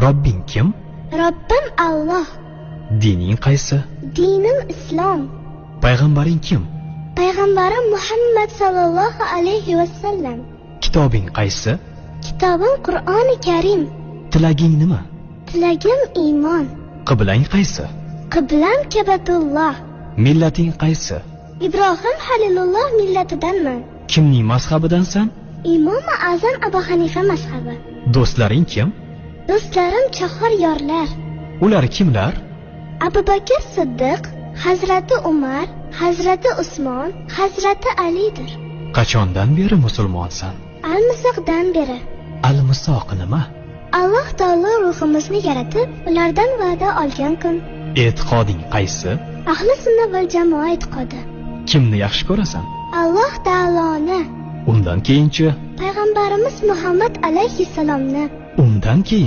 Robbing kim? Robbim Alloh. Dining qaysi? Dinim Islom. Payg'ambaring kim? Payg'ambarim Muhammad sallallohu alayhi vasallam. Kitobing qaysi? Kitobim Qur'oni Karim. Tilaging nima? Tilagim iymon. Qiblang qaysi? Qiblam Kabatulloh. Millating qaysi? Ibrohim Halilulloh millatidanman. Kimning mazhabidansan? Imom Azam Abu Hanifa mazhabi. Do'stlaring kim? Do'stlarim chahor yorlar. Ular kimlar? Abu Bakr Siddiq, Hazrati Umar, Hazrati Usmon, Hazrati Alidir. Qachondan beri musulmonsan? Al-Misoqdan beri. Al-Misoq nima? Alloh taolo ruhimizni yaratib, ulardan va'da olgan kun. E'tiqoding qaysi? Ahli sunna val jamoa e'tiqodi. Kimni yaxshi ko'rasan? Alloh taoloni. Undan keyinchi? Payg'ambarimiz Muhammad alayhissalomni. Undan keyin?